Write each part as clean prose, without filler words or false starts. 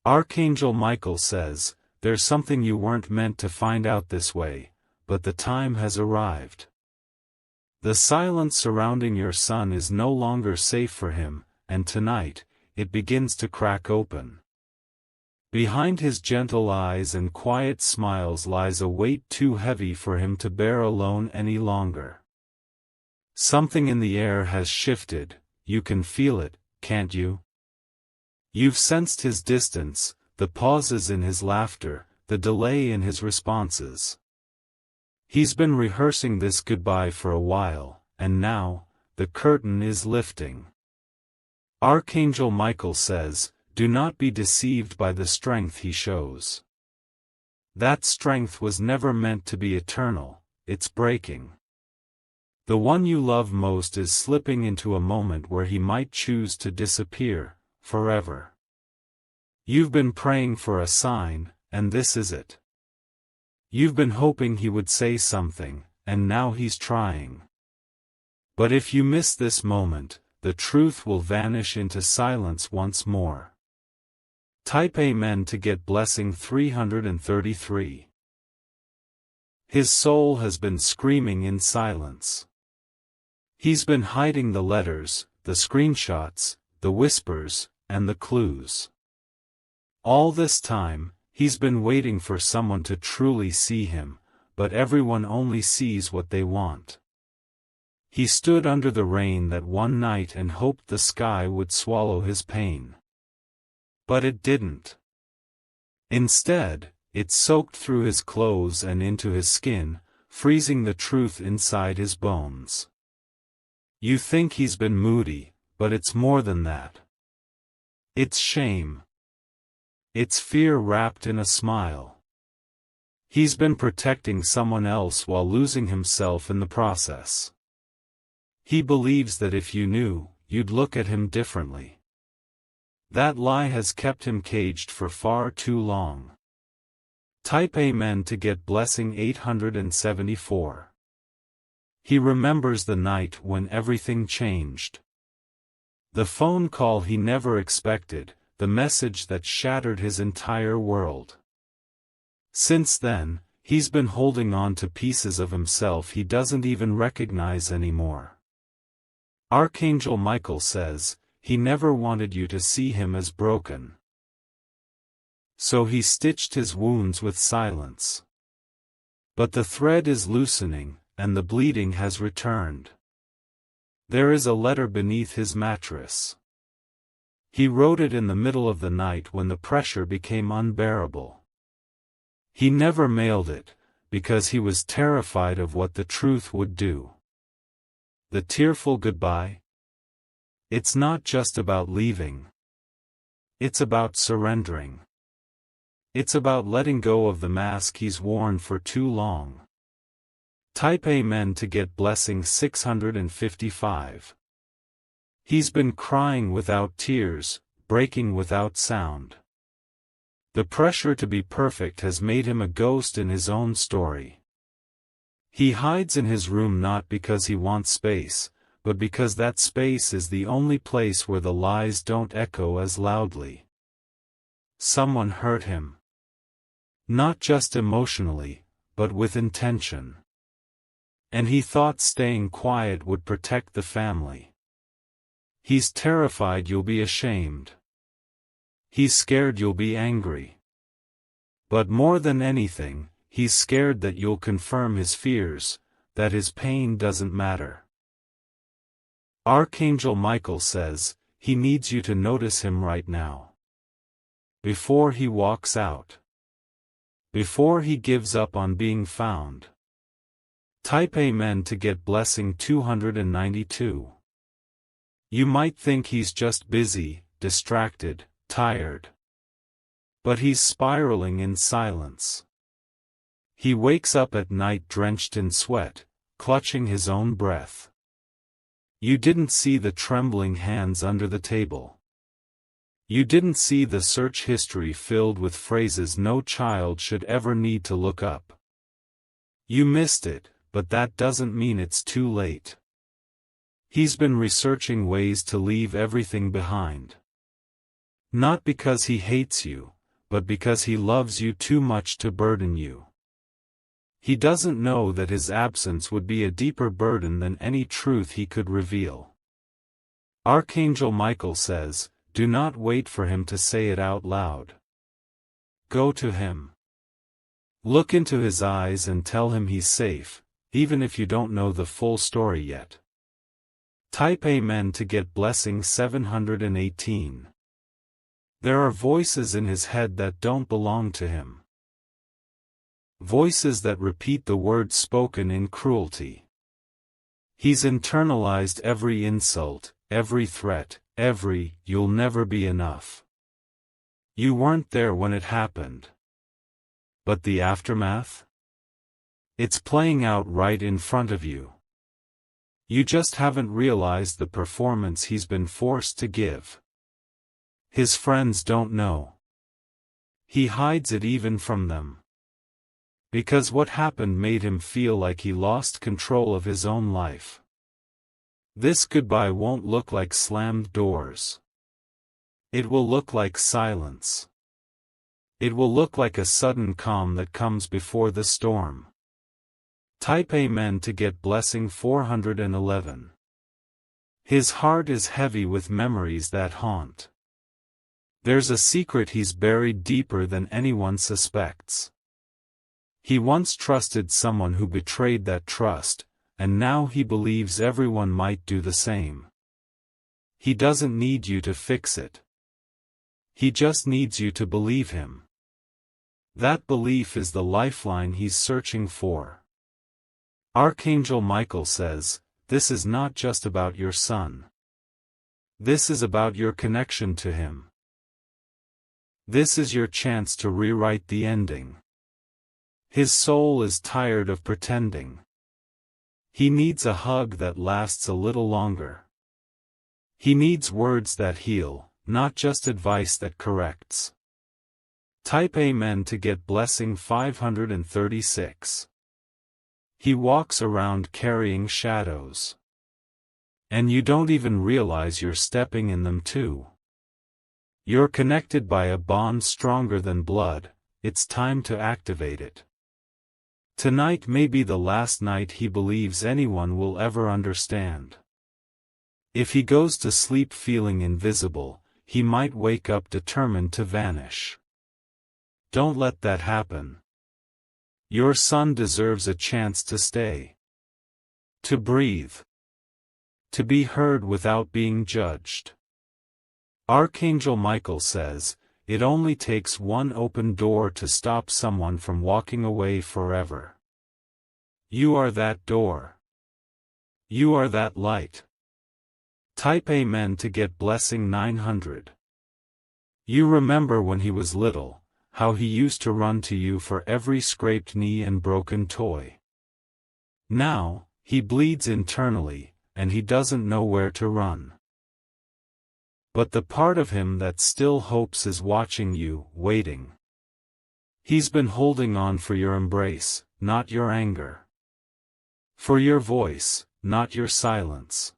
Archangel Michael says, "There's something you weren't meant to find out this way, but the time has arrived. The silence surrounding your son is no longer safe for him, and tonight, it begins to crack open. Behind his gentle eyes and quiet smiles lies a weight too heavy for him to bear alone any longer. Something in the air has shifted, you can feel it, can't you? You've sensed his distance, the pauses in his laughter, the delay in his responses. He's been rehearsing this goodbye for a while, and now, the curtain is lifting." Archangel Michael says, "Do not be deceived by the strength he shows. That strength was never meant to be eternal, it's breaking. The one you love most is slipping into a moment where he might choose to disappear, forever. You've been praying for a sign, and this is it. You've been hoping he would say something, and now he's trying. But if you miss this moment, the truth will vanish into silence once more." Type Amen to get blessing 333. His soul has been screaming in silence. He's been hiding the letters, the screenshots, the whispers, and the clues. All this time, he's been waiting for someone to truly see him, but everyone only sees what they want. He stood under the rain that one night and hoped the sky would swallow his pain. But it didn't. Instead, it soaked through his clothes and into his skin, freezing the truth inside his bones. You think he's been moody, but it's more than that. It's shame. It's fear wrapped in a smile. He's been protecting someone else while losing himself in the process. He believes that if you knew, you'd look at him differently. That lie has kept him caged for far too long. Type Amen to get blessing 874. He remembers the night when everything changed. The phone call he never expected, the message that shattered his entire world. Since then, he's been holding on to pieces of himself he doesn't even recognize anymore. Archangel Michael says, he never wanted you to see him as broken. So he stitched his wounds with silence. But the thread is loosening, and the bleeding has returned. There is a letter beneath his mattress. He wrote it in the middle of the night when the pressure became unbearable. He never mailed it, because he was terrified of what the truth would do. The tearful goodbye? It's not just about leaving. It's about surrendering. It's about letting go of the mask he's worn for too long. Type Amen to get blessing 655. He's been crying without tears, breaking without sound. The pressure to be perfect has made him a ghost in his own story. He hides in his room not because he wants space, but because that space is the only place where the lies don't echo as loudly. Someone hurt him. Not just emotionally, but with intention. And he thought staying quiet would protect the family. He's terrified you'll be ashamed. He's scared you'll be angry. But more than anything, he's scared that you'll confirm his fears, that his pain doesn't matter. Archangel Michael says, he needs you to notice him right now. Before he walks out. Before he gives up on being found. Type Amen to get blessing 292. You might think he's just busy, distracted, tired. But he's spiraling in silence. He wakes up at night drenched in sweat, clutching his own breath. You didn't see the trembling hands under the table. You didn't see the search history filled with phrases no child should ever need to look up. You missed it, but that doesn't mean it's too late. He's been researching ways to leave everything behind. Not because he hates you, but because he loves you too much to burden you. He doesn't know that his absence would be a deeper burden than any truth he could reveal. Archangel Michael says, do not wait for him to say it out loud. Go to him. Look into his eyes and tell him he's safe, even if you don't know the full story yet. Type Amen to get blessing 718. There are voices in his head that don't belong to him. Voices that repeat the words spoken in cruelty. He's internalized every insult, every threat, every, you'll never be enough. You weren't there when it happened. But the aftermath? It's playing out right in front of you. You just haven't realized the performance he's been forced to give. His friends don't know. He hides it even from them. Because what happened made him feel like he lost control of his own life. This goodbye won't look like slammed doors. It will look like silence. It will look like a sudden calm that comes before the storm. Type Amen to get blessing 411. His heart is heavy with memories that haunt. There's a secret he's buried deeper than anyone suspects. He once trusted someone who betrayed that trust, and now he believes everyone might do the same. He doesn't need you to fix it. He just needs you to believe him. That belief is the lifeline he's searching for. Archangel Michael says, this is not just about your son. This is about your connection to him. This is your chance to rewrite the ending. His soul is tired of pretending. He needs a hug that lasts a little longer. He needs words that heal, not just advice that corrects. Type Amen to get blessing 536. He walks around carrying shadows. And you don't even realize you're stepping in them too. You're connected by a bond stronger than blood, it's time to activate it. Tonight may be the last night he believes anyone will ever understand. If he goes to sleep feeling invisible, he might wake up determined to vanish. Don't let that happen. Your son deserves a chance to stay. To breathe. To be heard without being judged. Archangel Michael says, it only takes one open door to stop someone from walking away forever. You are that door. You are that light. Type Amen to get blessing 900. You remember when he was little, how he used to run to you for every scraped knee and broken toy. Now, he bleeds internally, and he doesn't know where to run. But the part of him that still hopes is watching you, waiting. He's been holding on for your embrace, not your anger. For your voice, not your silence.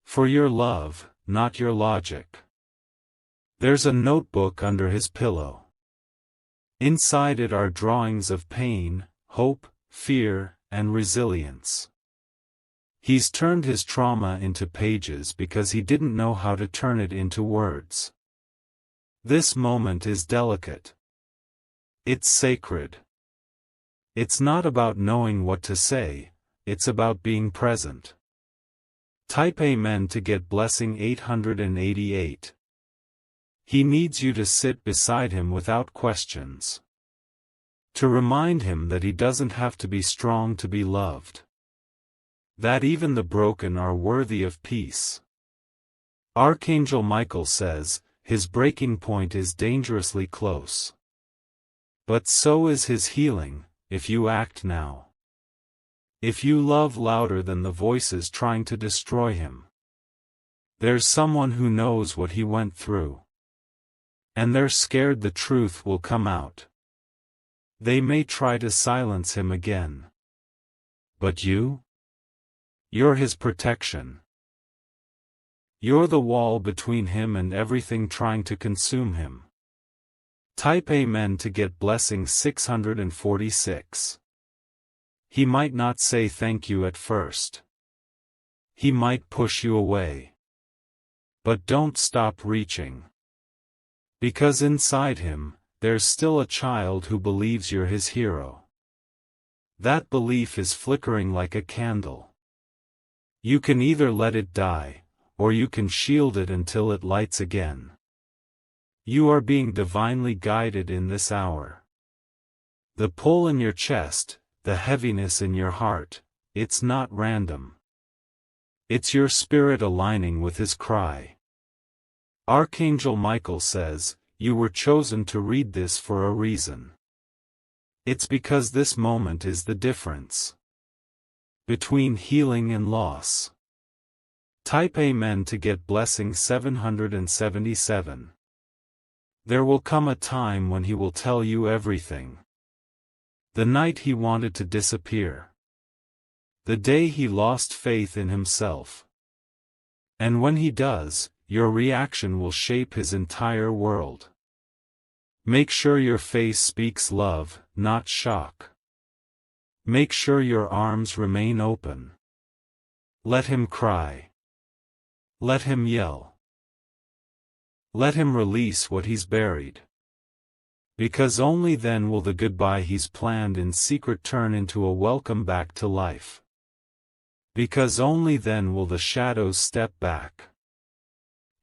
For your love, not your logic. There's a notebook under his pillow. Inside it are drawings of pain, hope, fear, and resilience. He's turned his trauma into pages because he didn't know how to turn it into words. This moment is delicate. It's sacred. It's not about knowing what to say, it's about being present. Type Amen to get blessing 888. He needs you to sit beside him without questions. To remind him that he doesn't have to be strong to be loved. That even the broken are worthy of peace. Archangel Michael says, his breaking point is dangerously close. But so is his healing, if you act now. If you love louder than the voices trying to destroy him. There's someone who knows what he went through. And they're scared the truth will come out. They may try to silence him again. But you? You're his protection. You're the wall between him and everything trying to consume him. Type Amen to get blessing 646. He might not say thank you at first. He might push you away. But don't stop reaching. Because inside him, there's still a child who believes you're his hero. That belief is flickering like a candle. You can either let it die, or you can shield it until it lights again. You are being divinely guided in this hour. The pull in your chest, the heaviness in your heart, it's not random. It's your spirit aligning with his cry. Archangel Michael says, you were chosen to read this for a reason. It's because this moment is the difference between healing and loss. Type Amen to get blessing 777. There will come a time when he will tell you everything. The night he wanted to disappear. The day he lost faith in himself. And when he does, your reaction will shape his entire world. Make sure your face speaks love, not shock. Make sure your arms remain open. Let him cry. Let him yell. Let him release what he's buried. Because only then will the goodbye he's planned in secret turn into a welcome back to life. Because only then will the shadows step back.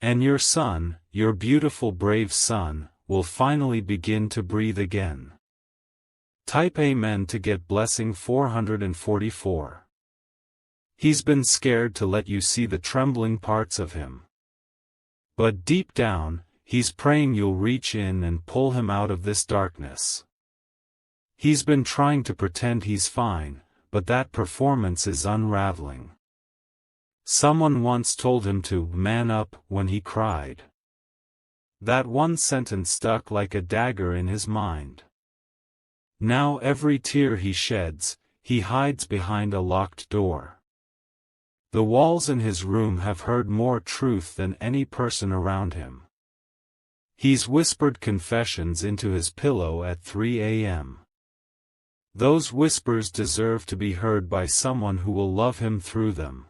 And your son, your beautiful brave son, will finally begin to breathe again. Type Amen to get blessing 444. He's been scared to let you see the trembling parts of him. But deep down, he's praying you'll reach in and pull him out of this darkness. He's been trying to pretend he's fine, but that performance is unraveling. Someone once told him to man up when he cried. That one sentence stuck like a dagger in his mind. Now every tear he sheds, he hides behind a locked door. The walls in his room have heard more truth than any person around him. He's whispered confessions into his pillow at 3 a.m. Those whispers deserve to be heard by someone who will love him through them.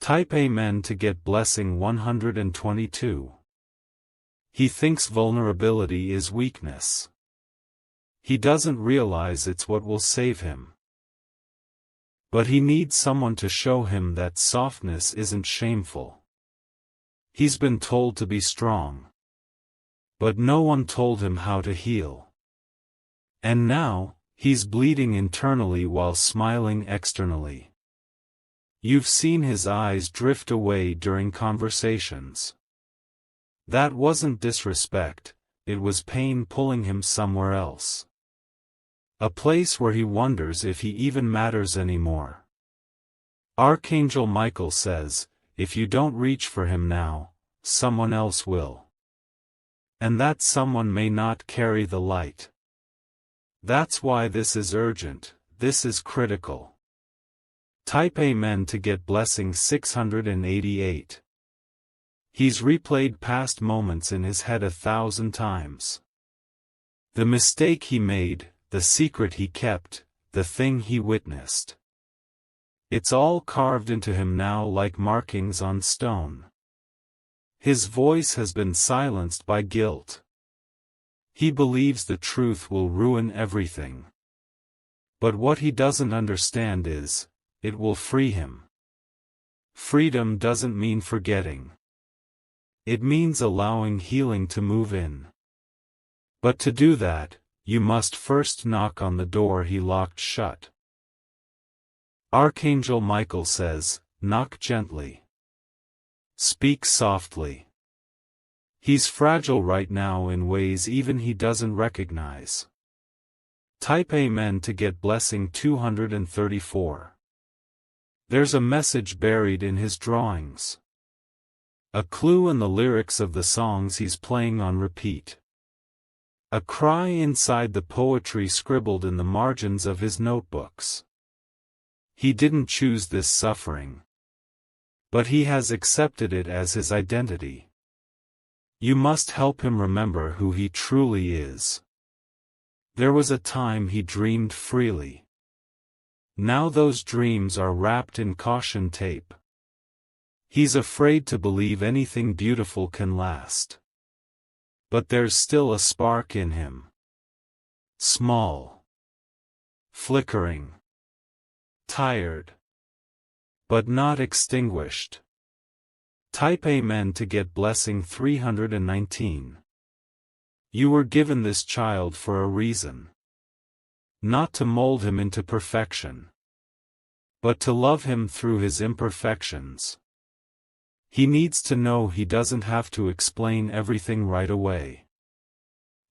Type Amen to get blessing 122. He thinks vulnerability is weakness. He doesn't realize it's what will save him. But he needs someone to show him that softness isn't shameful. He's been told to be strong. But no one told him how to heal. And now, he's bleeding internally while smiling externally. You've seen his eyes drift away during conversations. That wasn't disrespect, it was pain pulling him somewhere else. A place where he wonders if he even matters anymore. Archangel Michael says, if you don't reach for him now, someone else will. And that someone may not carry the light. That's why this is urgent, this is critical. Type Amen to get blessing 688. He's replayed past moments in his head 1,000 times. The mistake he made, the secret he kept, the thing he witnessed. It's all carved into him now like markings on stone. His voice has been silenced by guilt. He believes the truth will ruin everything. But what he doesn't understand is, it will free him. Freedom doesn't mean forgetting. It means allowing healing to move in. But to do that, you must first knock on the door he locked shut. Archangel Michael says, knock gently. Speak softly. He's fragile right now in ways even he doesn't recognize. Type Amen to get blessing 234. There's a message buried in his drawings. A clue in the lyrics of the songs he's playing on repeat. A cry inside the poetry scribbled in the margins of his notebooks. He didn't choose this suffering. But he has accepted it as his identity. You must help him remember who he truly is. There was a time he dreamed freely. Now those dreams are wrapped in caution tape. He's afraid to believe anything beautiful can last. But there's still a spark in him. Small. Flickering. Tired. But not extinguished. Type Amen to get blessing 319. You were given this child for a reason. Not to mold him into perfection, but to love him through his imperfections. He needs to know he doesn't have to explain everything right away.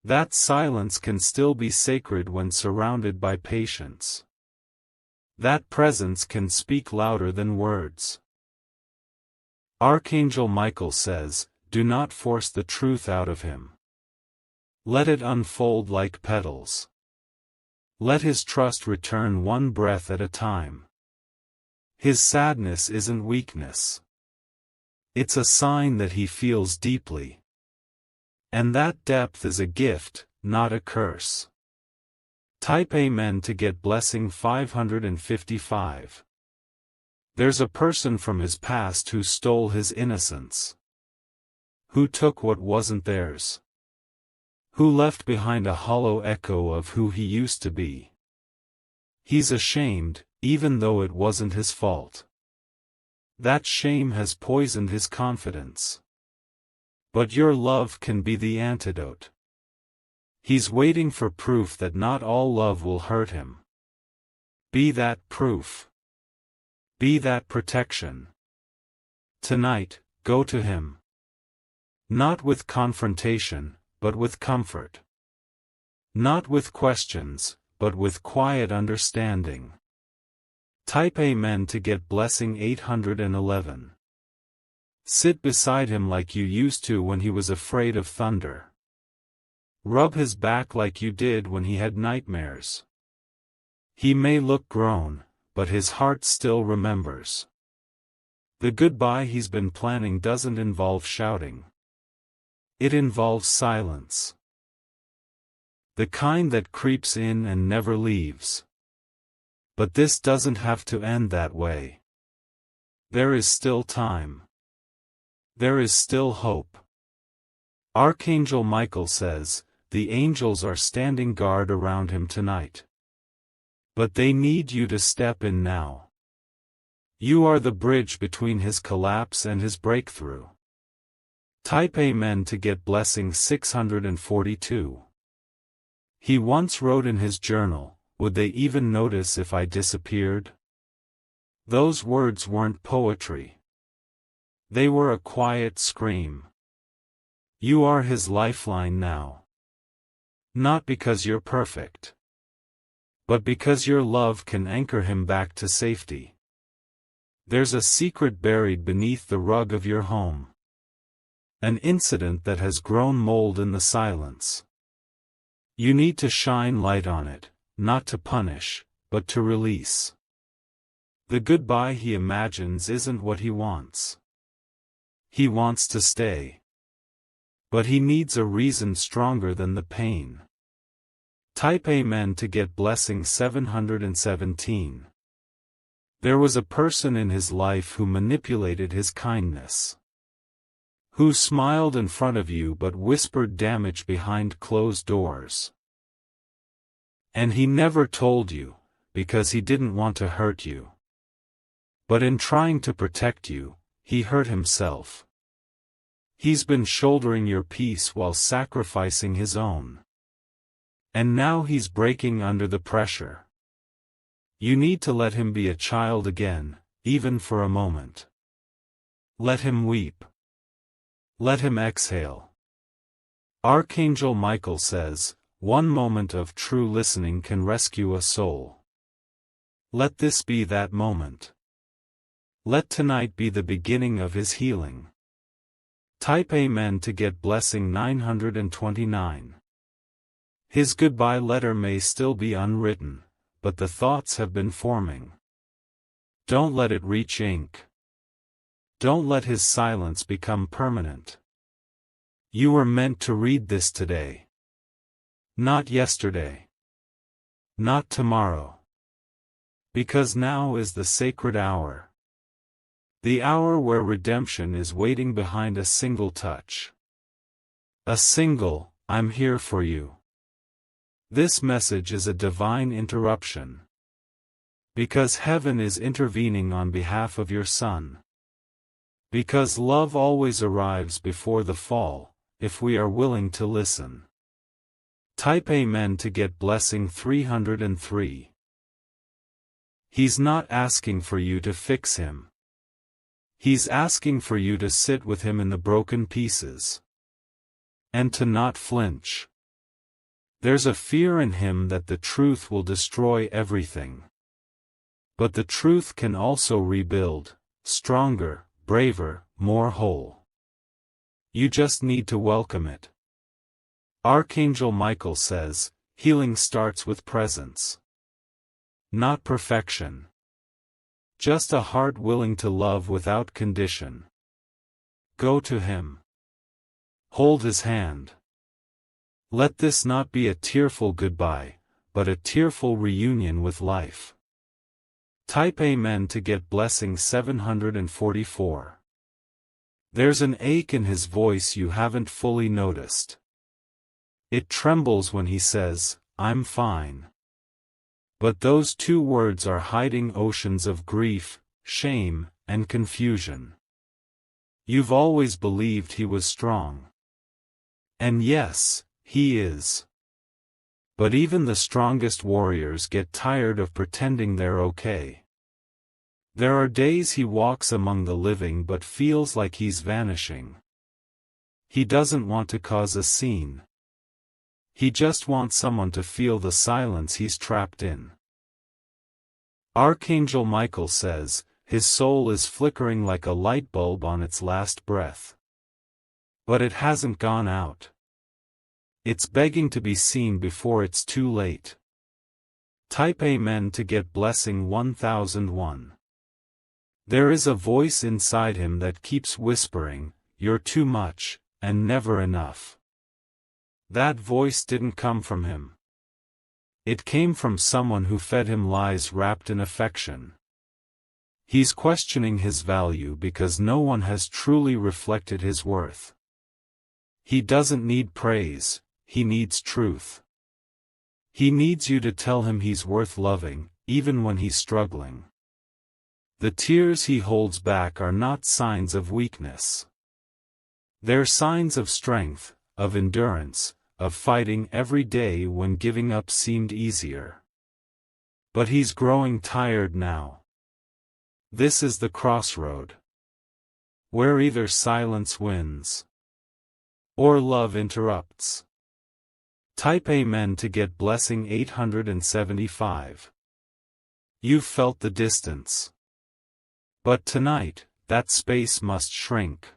That silence can still be sacred when surrounded by patience. That presence can speak louder than words. Archangel Michael says, do not force the truth out of him. Let it unfold like petals. Let his trust return one breath at a time. His sadness isn't weakness. It's a sign that he feels deeply. And that depth is a gift, not a curse. Type Amen to get blessing 555. There's a person from his past who stole his innocence. Who took what wasn't theirs. Who left behind a hollow echo of who he used to be. He's ashamed, even though it wasn't his fault. That shame has poisoned his confidence. But your love can be the antidote. He's waiting for proof that not all love will hurt him. Be that proof. Be that protection. Tonight, go to him. Not with confrontation, but with comfort. Not with questions, but with quiet understanding. Type Amen to get blessing 811. Sit beside him like you used to when he was afraid of thunder. Rub his back like you did when he had nightmares. He may look grown, but his heart still remembers. The goodbye he's been planning doesn't involve shouting. It involves silence. The kind that creeps in and never leaves. But this doesn't have to end that way. There is still time. There is still hope. Archangel Michael says, the angels are standing guard around him tonight. But they need you to step in now. You are the bridge between his collapse and his breakthrough. Type Amen to get blessing 642. He once wrote in his journal, would they even notice if I disappeared? Those words weren't poetry. They were a quiet scream. You are his lifeline now. Not because you're perfect, but because your love can anchor him back to safety. There's a secret buried beneath the rug of your home. An incident that has grown mold in the silence. You need to shine light on it, not to punish, but to release. The goodbye he imagines isn't what he wants. He wants to stay. But he needs a reason stronger than the pain. Type Amen to get blessing 717. There was a person in his life who manipulated his kindness. Who smiled in front of you but whispered damage behind closed doors. And he never told you, because he didn't want to hurt you. But in trying to protect you, he hurt himself. He's been shouldering your peace while sacrificing his own. And now he's breaking under the pressure. You need to let him be a child again, even for a moment. Let him weep. Let him exhale. Archangel Michael says, one moment of true listening can rescue a soul. Let this be that moment. Let tonight be the beginning of his healing. Type Amen to get blessing 929. His goodbye letter may still be unwritten, but the thoughts have been forming. Don't let it reach ink. Don't let his silence become permanent. You were meant to read this today. Not yesterday. Not tomorrow. Because now is the sacred hour. The hour where redemption is waiting behind a single touch. A single, "I'm here for you." This message is a divine interruption. Because heaven is intervening on behalf of your son. Because love always arrives before the fall, if we are willing to listen. Type Amen to get blessing 303. He's not asking for you to fix him. He's asking for you to sit with him in the broken pieces. And to not flinch. There's a fear in him that the truth will destroy everything. But the truth can also rebuild, stronger, braver, more whole. You just need to welcome it. Archangel Michael says, healing starts with presence. Not perfection. Just a heart willing to love without condition. Go to him. Hold his hand. Let this not be a tearful goodbye, but a tearful reunion with life. Type Amen to get blessing 744. There's an ache in his voice you haven't fully noticed. It trembles when he says, "I'm fine." But those two words are hiding oceans of grief, shame, and confusion. You've always believed he was strong. And yes, he is. But even the strongest warriors get tired of pretending they're okay. There are days he walks among the living but feels like he's vanishing. He doesn't want to cause a scene. He just wants someone to feel the silence he's trapped in. Archangel Michael says, his soul is flickering like a light bulb on its last breath. But it hasn't gone out. It's begging to be seen before it's too late. Type Amen to get blessing 1001. There is a voice inside him that keeps whispering, "You're too much, and never enough." That voice didn't come from him. It came from someone who fed him lies wrapped in affection. He's questioning his value because no one has truly reflected his worth. He doesn't need praise, he needs truth. He needs you to tell him he's worth loving, even when he's struggling. The tears he holds back are not signs of weakness. They're signs of strength, of endurance, of fighting every day when giving up seemed easier. But he's growing tired now. This is the crossroad. Where either silence wins, or love interrupts. Type Amen to get blessing 875. You've felt the distance. But tonight, that space must shrink.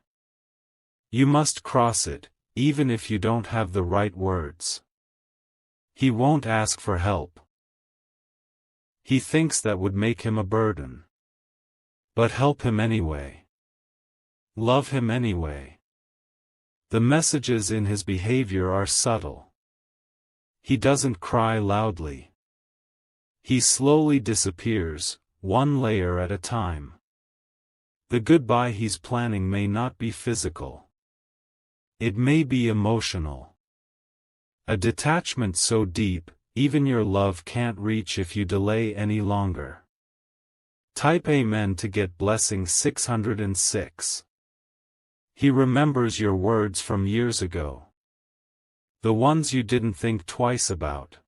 You must cross it, even if you don't have the right words. He won't ask for help. He thinks that would make him a burden. But help him anyway. Love him anyway. The messages in his behavior are subtle. He doesn't cry loudly. He slowly disappears, one layer at a time. The goodbye he's planning may not be physical. It may be emotional. A detachment so deep, even your love can't reach if you delay any longer. Type Amen to get blessing 606. He remembers your words from years ago. The ones you didn't think twice about.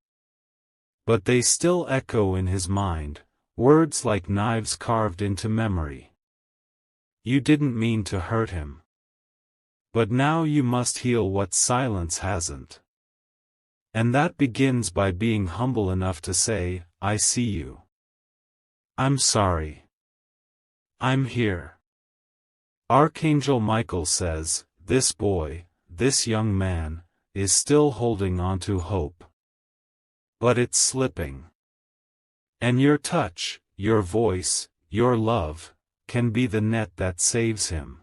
But they still echo in his mind, words like knives carved into memory. You didn't mean to hurt him. But now you must heal what silence hasn't. And that begins by being humble enough to say, "I see you. I'm sorry. I'm here." Archangel Michael says, this boy, this young man, is still holding on to hope. But it's slipping. And your touch, your voice, your love, can be the net that saves him.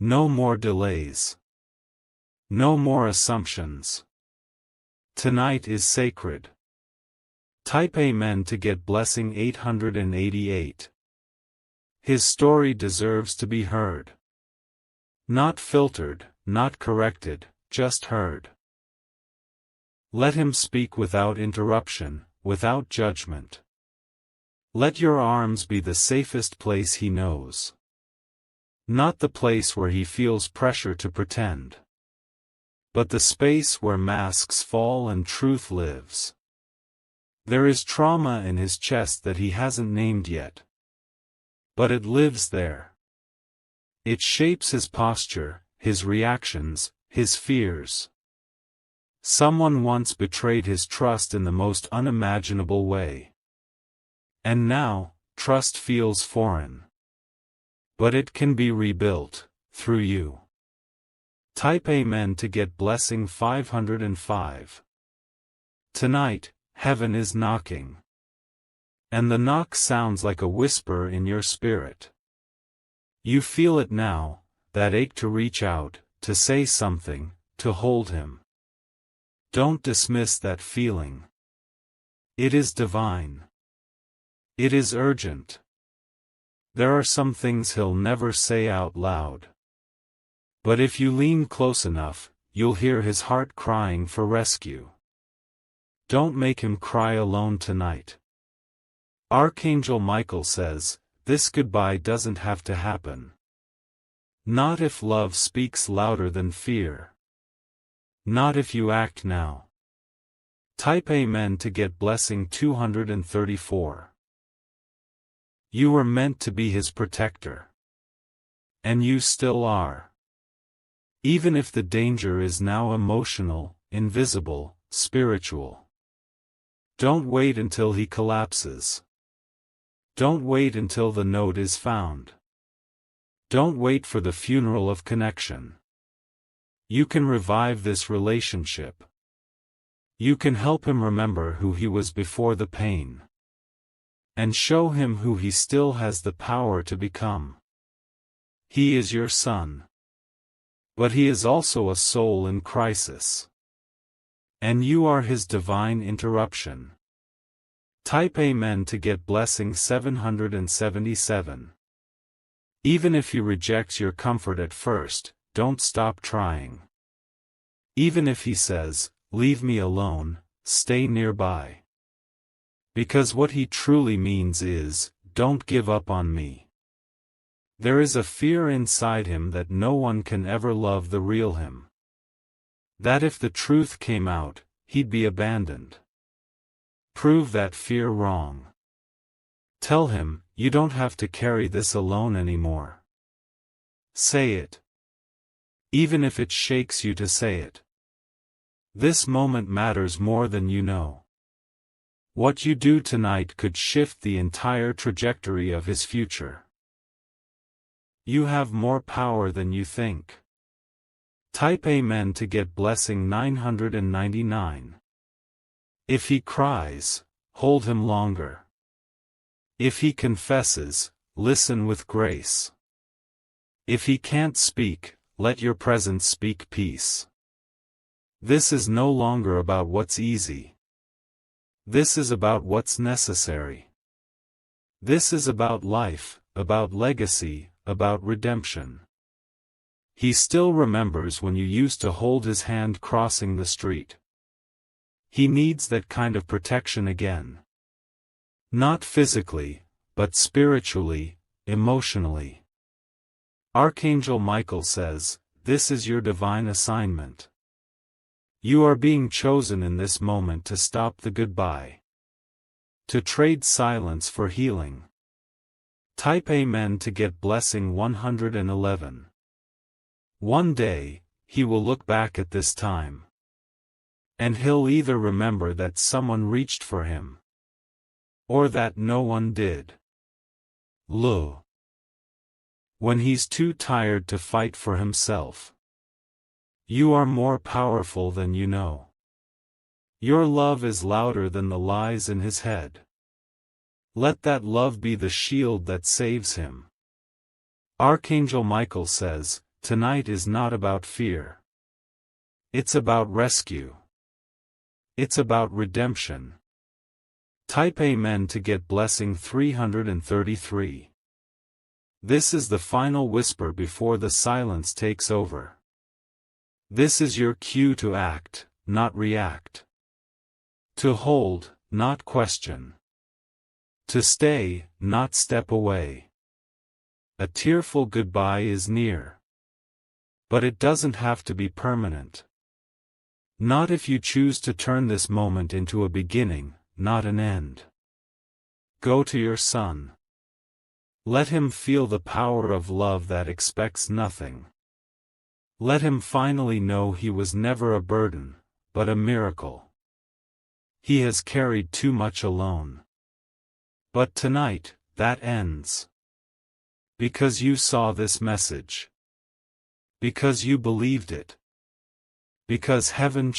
No more delays. No more assumptions. Tonight is sacred. Type Amen to get blessing 888. His story deserves to be heard. Not filtered, not corrected, just heard. Let him speak without interruption, without judgment. Let your arms be the safest place he knows. Not the place where he feels pressure to pretend, but the space where masks fall and truth lives. There is trauma in his chest that he hasn't named yet, but it lives there. It shapes his posture, his reactions, his fears. Someone once betrayed his trust in the most unimaginable way. And now, trust feels foreign. But it can be rebuilt, through you. Type Amen to get blessing 505. Tonight, heaven is knocking. And the knock sounds like a whisper in your spirit. You feel it now, that ache to reach out, to say something, to hold him. Don't dismiss that feeling. It is divine. It is urgent. There are some things he'll never say out loud. But if you lean close enough, you'll hear his heart crying for rescue. Don't make him cry alone tonight. Archangel Michael says, this goodbye doesn't have to happen. Not if love speaks louder than fear. Not if you act now. Type Amen to get blessing 234. You were meant to be his protector. And you still are. Even if the danger is now emotional, invisible, spiritual. Don't wait until he collapses. Don't wait until the note is found. Don't wait for the funeral of connection. You can revive this relationship. You can help him remember who he was before the pain. And show him who he still has the power to become. He is your son. But he is also a soul in crisis. And you are his divine interruption. Type Amen to get blessing 777. Even if he rejects your comfort at first, don't stop trying. Even if he says, leave me alone, stay nearby. Because what he truly means is, don't give up on me. There is a fear inside him that no one can ever love the real him. That if the truth came out, he'd be abandoned. Prove that fear wrong. Tell him, you don't have to carry this alone anymore. Say it. Even if it shakes you to say it. This moment matters more than you know. What you do tonight could shift the entire trajectory of his future. You have more power than you think. Type Amen to get blessing 999. If he cries, hold him longer. If he confesses, listen with grace. If he can't speak, let your presence speak peace. This is no longer about what's easy. This is about what's necessary. This is about life, about legacy, about redemption. He still remembers when you used to hold his hand crossing the street. He needs that kind of protection again. Not physically, but spiritually, emotionally. Archangel Michael says, this is your divine assignment. You are being chosen in this moment to stop the goodbye. To trade silence for healing. Type Amen to get blessing 111. One day, he will look back at this time. And he'll either remember that someone reached for him. Or that no one did. Lo. When he's too tired to fight for himself. You are more powerful than you know. Your love is louder than the lies in his head. Let that love be the shield that saves him. Archangel Michael says, tonight is not about fear. It's about rescue. It's about redemption. Type Amen to get blessing 333. This is the final whisper before the silence takes over. This is your cue to act, not react. To hold, not question. To stay, not step away. A tearful goodbye is near. But it doesn't have to be permanent. Not if you choose to turn this moment into a beginning, not an end. Go to your son. Let him feel the power of love that expects nothing. Let him finally know he was never a burden, but a miracle. He has carried too much alone. But tonight, that ends. Because you saw this message. Because you believed it. Because heaven